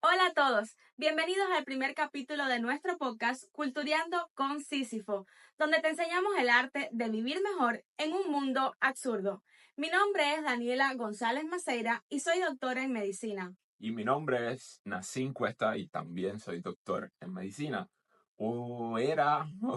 Hola a todos, bienvenidos al primer capítulo de nuestro podcast Cultureando con Sísifo, donde te enseñamos el arte de vivir mejor en un mundo absurdo. Mi nombre es Daniela González Maceira y soy doctora en medicina. Y mi nombre es Nassim Cuesta y también soy doctor en medicina. O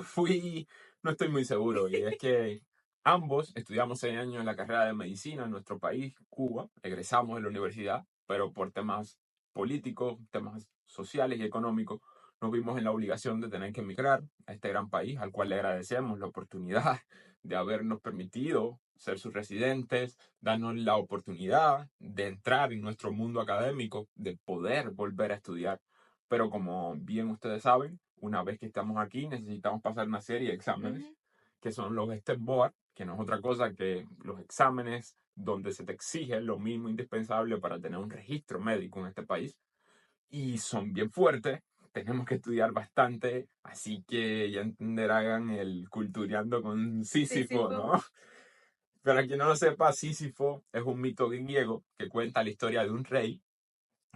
fui, no estoy muy seguro. Y es que ambos estudiamos 6 años en la carrera de medicina en nuestro país, Cuba. Egresamos de la universidad, pero por temas políticos, temas sociales y económicos, nos vimos en la obligación de tener que emigrar a este gran país, al cual le agradecemos la oportunidad de habernos permitido ser sus residentes, darnos la oportunidad de entrar en nuestro mundo académico, de poder volver a estudiar. Pero como bien ustedes saben, una vez que estamos aquí necesitamos pasar una serie de exámenes, que son los STEM Board, que no es otra cosa que los exámenes donde se te exige lo mínimo indispensable para tener un registro médico en este país. Y son bien fuertes, tenemos que estudiar bastante, así que ya entenderán el cultureando con Sísifo, ¿no? Para quien no lo sepa, Sísifo es un mito griego que cuenta la historia de un rey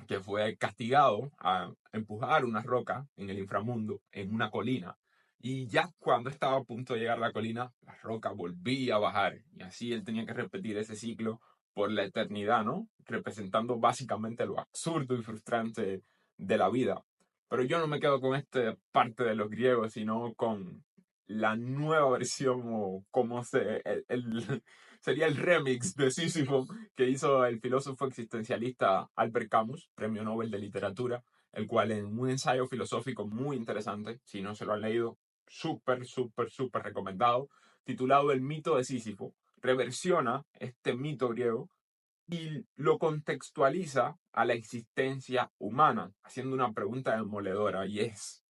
que fue castigado a empujar una roca en el inframundo, en una colina. Y ya cuando estaba a punto de llegar a la colina, la roca volvía a bajar. Y así él tenía que repetir ese ciclo por la eternidad, ¿no? Representando básicamente lo absurdo y frustrante de la vida. Pero yo no me quedo con esta parte de los griegos, sino con la nueva versión o como sería el remix de Sísifo que hizo el filósofo existencialista Albert Camus, premio Nobel de Literatura, el cual en un ensayo filosófico muy interesante, si no se lo han leído, súper recomendado, titulado El mito de Sísifo, reversiona este mito griego y lo contextualiza a la existencia humana, haciendo una pregunta demoledora y es,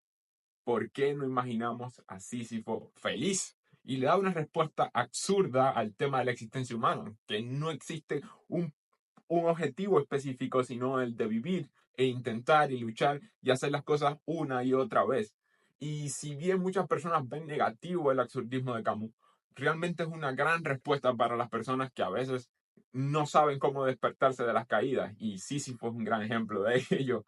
¿por qué no imaginamos a Sísifo feliz? Y le da una respuesta absurda al tema de la existencia humana, que no existe un objetivo específico, sino el de vivir e intentar y luchar y hacer las cosas una y otra vez. Y si bien muchas personas ven negativo el absurdismo de Camus, realmente es una gran respuesta para las personas que a veces no saben cómo despertarse de las caídas. Y Sísifo es un gran ejemplo de ello.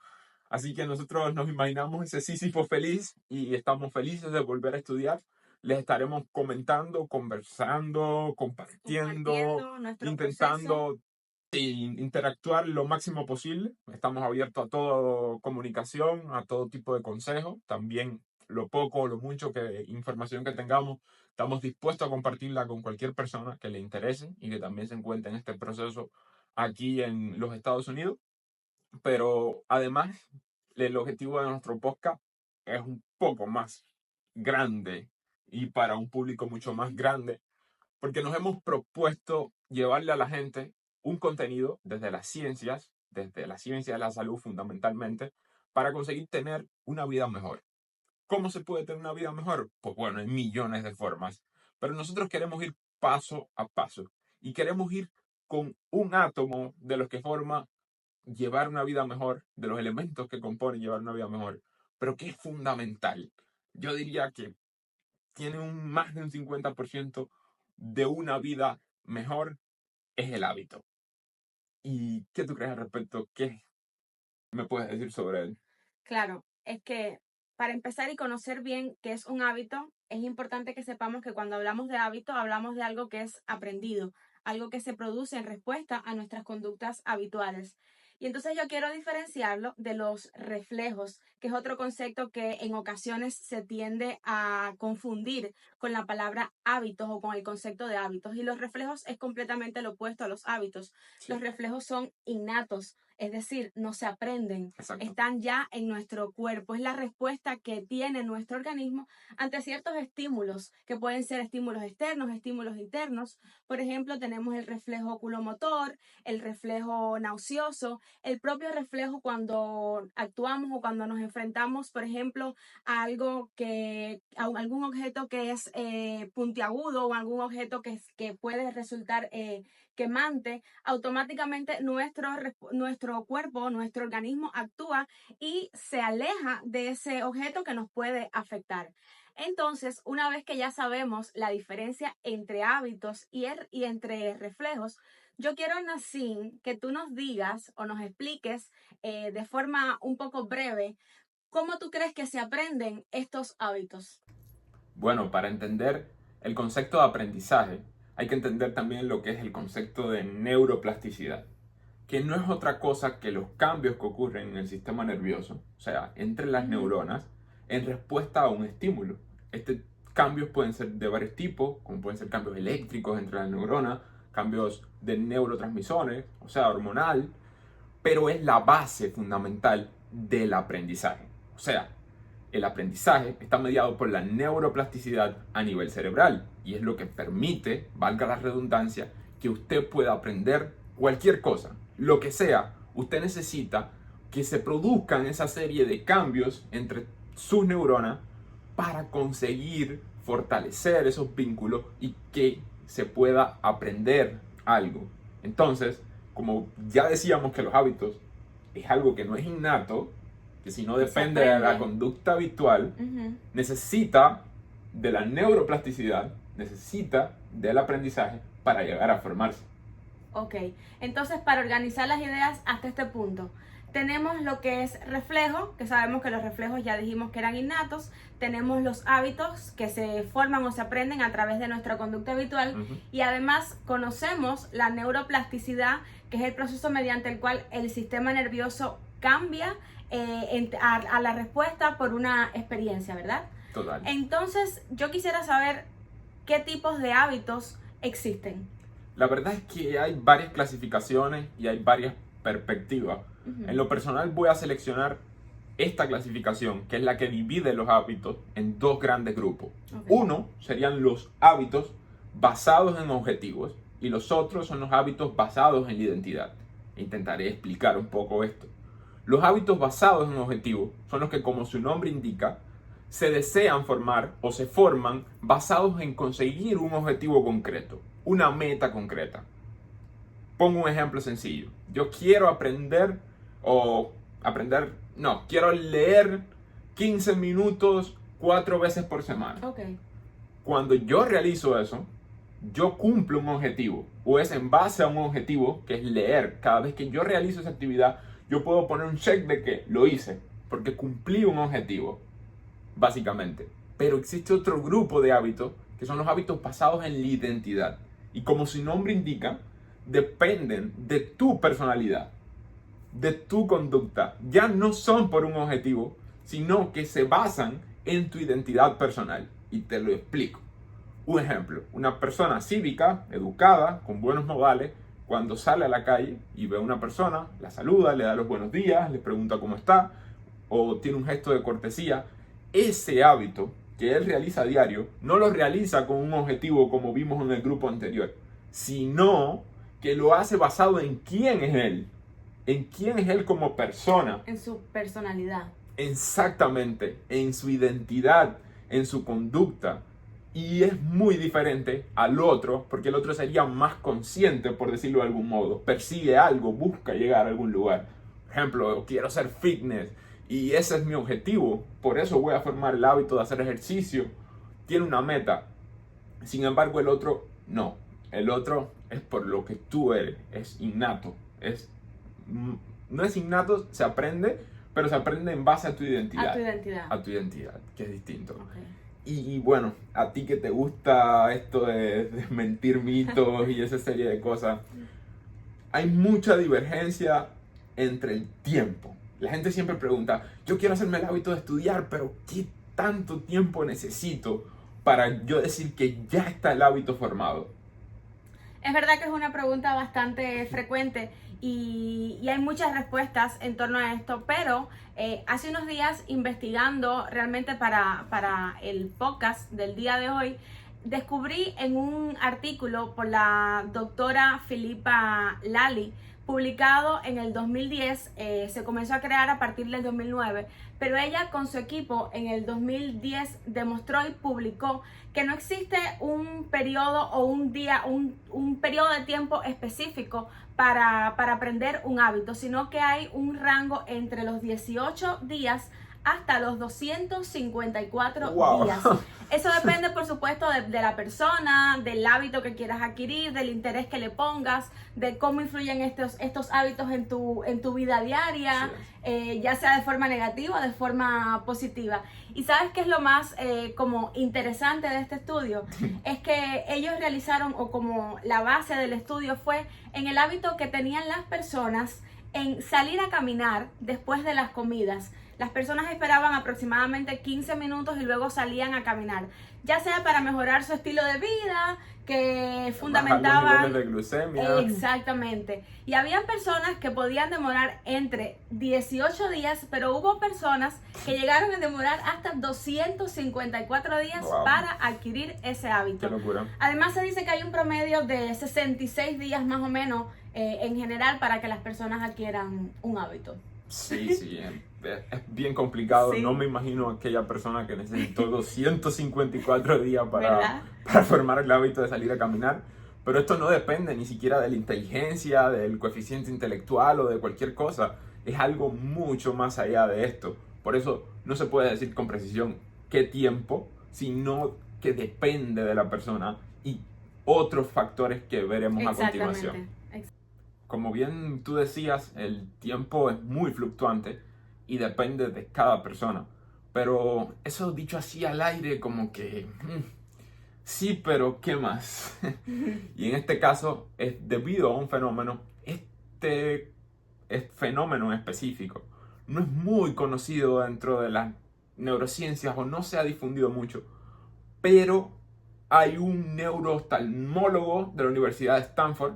Así que nosotros nos imaginamos ese Sísifo feliz y estamos felices de volver a estudiar. Les estaremos comentando, conversando, compartiendo, Nuestro proceso. intentando interactuar lo máximo posible. Estamos abiertos a toda comunicación, a todo tipo de consejos. También lo poco o lo mucho que información que tengamos, estamos dispuestos a compartirla con cualquier persona que le interese y que también se encuentre en este proceso aquí en los Estados Unidos. Pero además, el objetivo de nuestro podcast es un poco más grande y para un público mucho más grande, porque nos hemos propuesto llevarle a la gente un contenido desde la ciencia de la salud fundamentalmente, para conseguir tener una vida mejor. ¿Cómo se puede tener una vida mejor? Pues bueno, hay millones de formas, pero nosotros queremos ir paso a paso y queremos ir con un átomo de los que forma llevar una vida mejor, de los elementos que componen llevar una vida mejor, pero que es fundamental. Yo diría que tiene más de un 50% de una vida mejor es el hábito. ¿Y qué tú crees al respecto? ¿Qué me puedes decir sobre él? Claro, es que para empezar y conocer bien qué es un hábito, es importante que sepamos que cuando hablamos de hábito, hablamos de algo que es aprendido, algo que se produce en respuesta a nuestras conductas habituales. Y entonces yo quiero diferenciarlo de los reflejos, que es otro concepto que en ocasiones se tiende a confundir con la palabra hábitos o con el concepto de hábitos. Y los reflejos es completamente lo opuesto a los hábitos. Sí. Los reflejos son innatos, es decir, no se aprenden. Exacto. Están ya en nuestro cuerpo. Es la respuesta que tiene nuestro organismo ante ciertos estímulos, que pueden ser estímulos externos, estímulos internos. Por ejemplo, tenemos el reflejo oculomotor, el reflejo nauseoso, el propio reflejo cuando actuamos o cuando nos enfrentamos, por ejemplo, a algún objeto que es puntiagudo o algún objeto que puede resultar quemante, automáticamente nuestro cuerpo, nuestro organismo actúa y se aleja de ese objeto que nos puede afectar. Entonces, una vez que ya sabemos la diferencia entre hábitos y entre reflejos, Yo quiero, Nassim, que tú nos digas o nos expliques de forma un poco breve cómo tú crees que se aprenden estos hábitos. Bueno, para entender el concepto de aprendizaje, hay que entender también lo que es el concepto de neuroplasticidad, que no es otra cosa que los cambios que ocurren en el sistema nervioso, o sea, entre las Ujú. neuronas, en respuesta a un estímulo. Estos cambios pueden ser de varios tipos, como pueden ser cambios eléctricos entre las neuronas, cambios de neurotransmisores, o sea, hormonal, pero es la base fundamental del aprendizaje. O sea, el aprendizaje está mediado por la neuroplasticidad a nivel cerebral y es lo que permite, valga la redundancia, que usted pueda aprender cualquier cosa, lo que sea. Usted necesita que se produzcan esa serie de cambios entre sus neuronas para conseguir fortalecer esos vínculos y que se pueda aprender algo. Entonces, como ya decíamos que los hábitos es algo que no es innato, que si no Que se depende de la aprende. conducta habitual, Ujú. necesita de la neuroplasticidad, necesita del aprendizaje para llegar a formarse. Ok, entonces para organizar las ideas hasta este punto, tenemos lo que es reflejo, que sabemos que los reflejos ya dijimos que eran innatos, tenemos los hábitos que se forman o se aprenden a través de nuestra conducta habitual y además conocemos la neuroplasticidad, que es el proceso mediante el cual el sistema nervioso cambia a la respuesta por una experiencia, ¿verdad? Total. Entonces yo quisiera saber qué tipos de hábitos existen. La verdad es que hay varias clasificaciones y hay varias perspectivas. En lo personal voy a seleccionar esta clasificación, que es la que divide los hábitos en dos grandes grupos. Ok. Uno serían los hábitos basados en objetivos y los otros son los hábitos basados en la identidad. Intentaré explicar un poco esto. Los hábitos basados en objetivos son los que, como su nombre indica, se desean formar o se forman basados en conseguir un objetivo concreto, una meta concreta. Pongo un ejemplo sencillo. Yo quiero quiero leer 15 minutos 4 veces por semana. Ok. Cuando yo realizo eso, yo cumplo un objetivo, o es en base a un objetivo que es leer. Cada vez que yo realizo esa actividad, yo puedo poner un check de que lo hice, porque cumplí un objetivo, básicamente. Pero existe otro grupo de hábitos, que son los hábitos basados en la identidad. Y como su nombre indica, dependen de tu personalidad, de tu conducta. Ya no son por un objetivo, sino que se basan en tu identidad personal. Y te lo explico. Un ejemplo, una persona cívica, educada, con buenos modales, cuando sale a la calle y ve a una persona, la saluda, le da los buenos días, le pregunta cómo está, o tiene un gesto de cortesía, ese hábito que él realiza a diario, no lo realiza con un objetivo como vimos en el grupo anterior, sino que lo hace basado en quién es él como persona. En su personalidad. Exactamente, en su identidad, en su conducta. Y es muy diferente al otro, porque el otro sería más consciente, por decirlo de algún modo. Persigue algo, busca llegar a algún lugar. Por ejemplo, quiero hacer fitness y ese es mi objetivo. Por eso voy a formar el hábito de hacer ejercicio. Tiene una meta. Sin embargo, el otro no. El otro es por lo que tú eres. Es innato. No es innato, se aprende, pero se aprende en base a tu identidad. A tu identidad. A tu identidad, que es distinto. Okay. Y bueno, a ti que te gusta esto de desmentir mitos y esa serie de cosas, hay mucha divergencia entre el tiempo. La gente siempre pregunta, yo quiero hacerme el hábito de estudiar, pero ¿qué tanto tiempo necesito para yo decir que ya está el hábito formado? Es verdad que es una pregunta bastante frecuente y hay muchas respuestas en torno a esto, pero hace unos días investigando realmente para el podcast del día de hoy, descubrí en un artículo por la doctora Philippa Lally, publicado en el 2010, se comenzó a crear a partir del 2009, pero ella con su equipo en el 2010 demostró y publicó que no existe un periodo o un día, un periodo de tiempo específico para aprender un hábito, sino que hay un rango entre los 18 días hasta los 254 Wow. días. Eso depende, por supuesto, de la persona, del hábito que quieras adquirir, del interés que le pongas, de cómo influyen estos hábitos en tu vida diaria, ya sea de forma negativa o de forma positiva. Y ¿sabes qué es lo más como interesante de este estudio? Es que ellos realizaron, o como la base del estudio fue en el hábito que tenían las personas en salir a caminar después de las comidas. Las personas esperaban aproximadamente 15 minutos y luego salían a caminar, ya sea para mejorar su estilo de vida, que fundamentaban bajar los niveles de glucemia. Exactamente. Y habían personas que podían demorar entre 18 días, pero hubo personas que llegaron a demorar hasta 254 días Wow. para adquirir ese hábito. Qué locura. Además se dice que hay un promedio de 66 días más o menos en general para que las personas adquieran un hábito. Sí, es bien complicado. Sí. No me imagino aquella persona que necesitó 254 días ¿Verdad? para formar el hábito de salir a caminar. Pero esto no depende ni siquiera de la inteligencia, del coeficiente intelectual o de cualquier cosa. Es algo mucho más allá de esto. Por eso no se puede decir con precisión qué tiempo, sino que depende de la persona y otros factores que veremos a continuación. Como bien tú decías, el tiempo es muy fluctuante y depende de cada persona. Pero eso dicho así al aire, como que sí, pero ¿qué más? Y en este caso es debido a un fenómeno. Este fenómeno en específico no es muy conocido dentro de las neurociencias o no se ha difundido mucho, pero hay un neurooftalmólogo de la Universidad de Stanford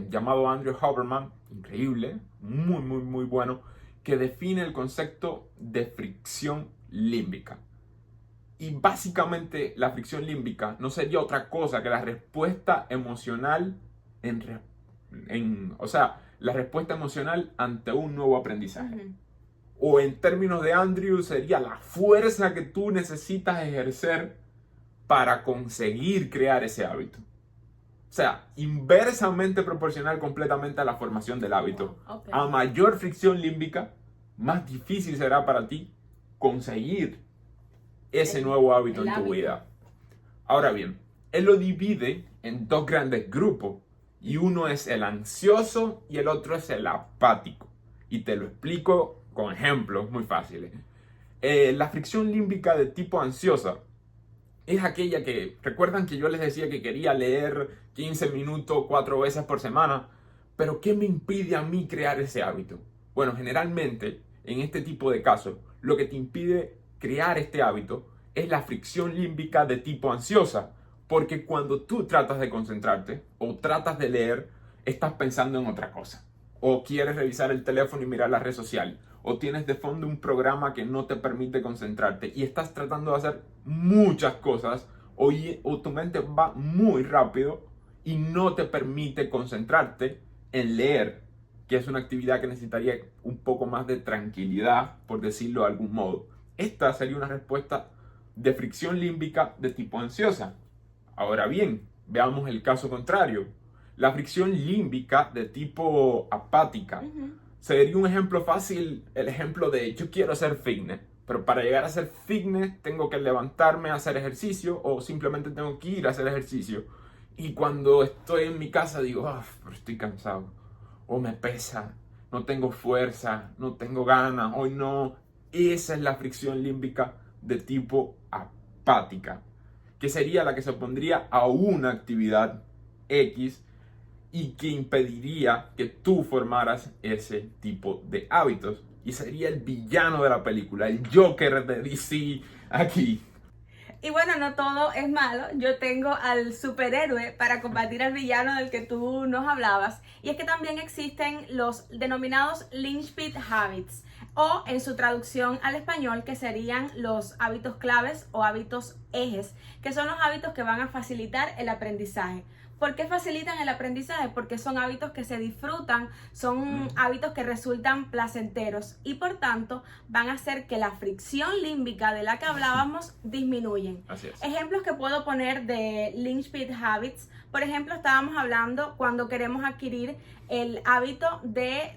llamado Andrew Huberman, increíble, muy bueno, que define el concepto de fricción límbica. Y básicamente la fricción límbica no sería otra cosa que la respuesta emocional o sea, la respuesta emocional ante un nuevo aprendizaje. O en términos de Andrew sería la fuerza que tú necesitas ejercer para conseguir crear ese hábito. O sea, inversamente proporcional completamente a la formación del hábito. Okay. A mayor fricción límbica, más difícil será para ti conseguir ese nuevo hábito en tu vida. Ahora bien, él lo divide en dos grandes grupos. Y uno es el ansioso y el otro es el apático. Y te lo explico con ejemplos muy fáciles. La fricción límbica de tipo ansiosa es aquella que, recuerdan que yo les decía que quería leer 15 minutos 4 veces por semana, pero ¿qué me impide a mí crear ese hábito? Bueno, generalmente en este tipo de casos, lo que te impide crear este hábito es la fricción límbica de tipo ansiosa, porque cuando tú tratas de concentrarte o tratas de leer, estás pensando en otra cosa, o quieres revisar el teléfono y mirar las redes sociales, o tienes de fondo un programa que no te permite concentrarte y estás tratando de hacer muchas cosas o tu mente va muy rápido y no te permite concentrarte en leer, que es una actividad que necesitaría un poco más de tranquilidad, por decirlo de algún modo. Esta sería una respuesta de fricción límbica de tipo ansiosa. Ahora bien, veamos el caso contrario. La fricción límbica de tipo apática. Sería un ejemplo fácil, el ejemplo de yo quiero hacer fitness, pero para llegar a hacer fitness tengo que levantarme a hacer ejercicio o simplemente tengo que ir a hacer ejercicio. Y cuando estoy en mi casa digo, pero estoy cansado, o me pesa, no tengo fuerza, no tengo ganas, hoy no. Esa es la fricción límbica de tipo apática, que sería la que se opondría a una actividad X y que impediría que tú formaras ese tipo de hábitos. Y sería el villano de la película, el Joker de DC aquí. Y bueno, no todo es malo. Yo tengo al superhéroe para combatir al villano del que tú nos hablabas. Y es que también existen los denominados linchpin habits, o en su traducción al español, que serían los hábitos claves o hábitos ejes, que son los hábitos que van a facilitar el aprendizaje. ¿Por qué facilitan el aprendizaje? Porque son hábitos que se disfrutan, son hábitos que resultan placenteros y por tanto van a hacer que la fricción límbica de la que hablábamos disminuyen. Así es. Ejemplos que puedo poner de Linchpin Habits. Por ejemplo, estábamos hablando cuando queremos adquirir el hábito de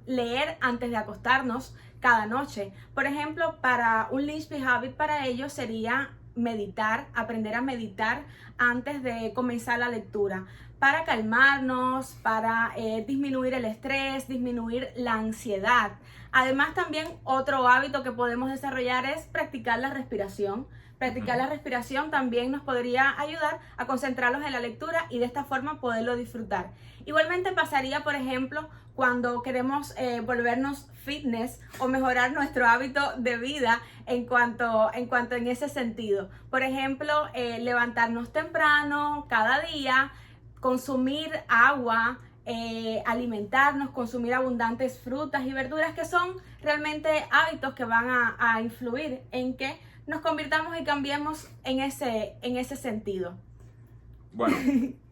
leer antes de acostarnos cada noche. Por ejemplo, para un Linchpin Habit para ellos sería meditar, aprender a meditar antes de comenzar la lectura, para calmarnos, para disminuir el estrés, disminuir la ansiedad. Además, también otro hábito que podemos desarrollar es practicar la respiración. Practicar la respiración también nos podría ayudar a concentrarnos en la lectura y de esta forma poderlo disfrutar. Igualmente pasaría, por ejemplo, cuando queremos volvernos fitness o mejorar nuestro hábito de vida en cuanto en ese sentido. Por ejemplo, levantarnos temprano cada día, consumir agua, alimentarnos, consumir abundantes frutas y verduras, que son realmente hábitos que van a influir en que nos convirtamos y cambiemos en ese sentido. Bueno,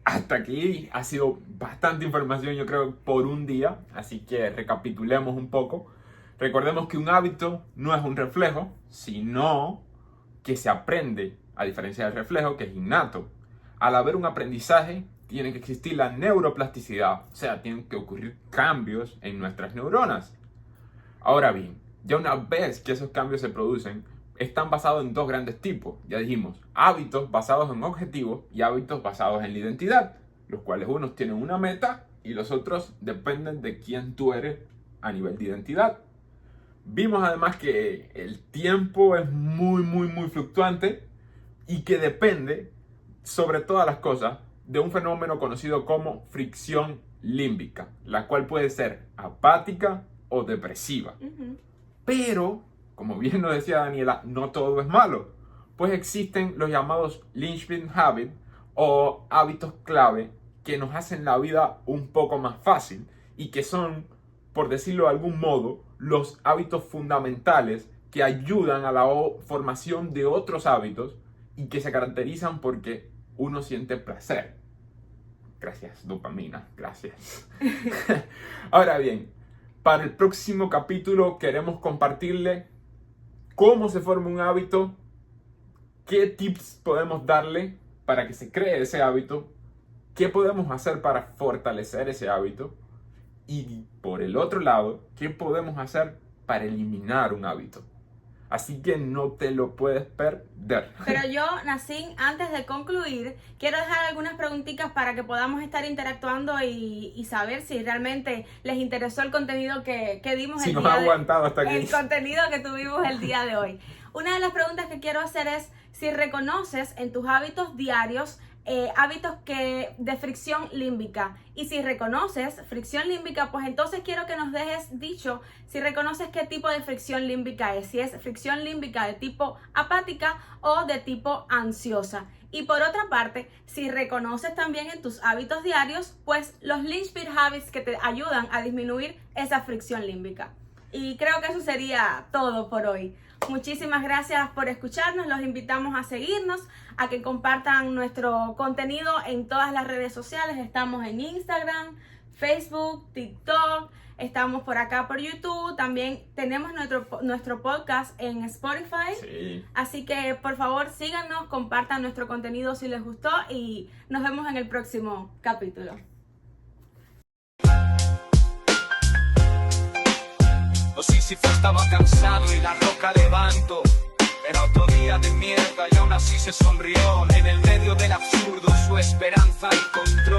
hasta aquí ha sido bastante información, yo creo, por un día, así que recapitulemos un poco. Recordemos que un hábito no es un reflejo, sino que se aprende, a diferencia del reflejo, que es innato. Al haber un aprendizaje, tiene que existir la neuroplasticidad, o sea, tienen que ocurrir cambios en nuestras neuronas. Ahora bien, ya una vez que esos cambios se producen, están basados en dos grandes tipos, ya dijimos, hábitos basados en objetivos y hábitos basados en la identidad, los cuales unos tienen una meta y los otros dependen de quién tú eres a nivel de identidad. Vimos además que el tiempo es muy fluctuante y que depende, sobre todas las cosas, de un fenómeno conocido como fricción límbica, la cual puede ser apática o depresiva. Pero, como bien nos decía Daniela, no todo es malo, pues existen los llamados Linchpin Habits o hábitos clave que nos hacen la vida un poco más fácil y que son, por decirlo de algún modo, los hábitos fundamentales que ayudan a la formación de otros hábitos y que se caracterizan porque uno siente placer. Gracias, dopamina, gracias. Ahora bien, para el próximo capítulo queremos compartirle cómo se forma un hábito, qué tips podemos darle para que se cree ese hábito, qué podemos hacer para fortalecer ese hábito y, por el otro lado, qué podemos hacer para eliminar un hábito. Así que no te lo puedes perder. Pero yo, Nassim, antes de concluir, quiero dejar algunas preguntitas para que podamos estar interactuando y saber si realmente les interesó el contenido que dimos el día de hoy. Si nos ha aguantado hasta aquí. El contenido que tuvimos el día de hoy. Una de las preguntas que quiero hacer es si reconoces en tus hábitos diarios hábitos de fricción límbica. Y si reconoces fricción límbica, pues entonces quiero que nos dejes dicho si reconoces qué tipo de fricción límbica es. Si es fricción límbica de tipo apática o de tipo ansiosa. Y por otra parte, si reconoces también en tus hábitos diarios, pues los Linchpin Habits que te ayudan a disminuir esa fricción límbica. Y creo que eso sería todo por hoy. Muchísimas gracias por escucharnos. Los invitamos a seguirnos, a que compartan nuestro contenido en todas las redes sociales. Estamos en Instagram, Facebook, TikTok. Estamos por acá por YouTube. También tenemos nuestro podcast en Spotify. Sí. Así que por favor síganos, compartan nuestro contenido si les gustó y nos vemos en el próximo capítulo. Sísifo estaba cansado y la roca levantó. Era otro día de mierda y aún así se sonrió. En el medio del absurdo su esperanza encontró.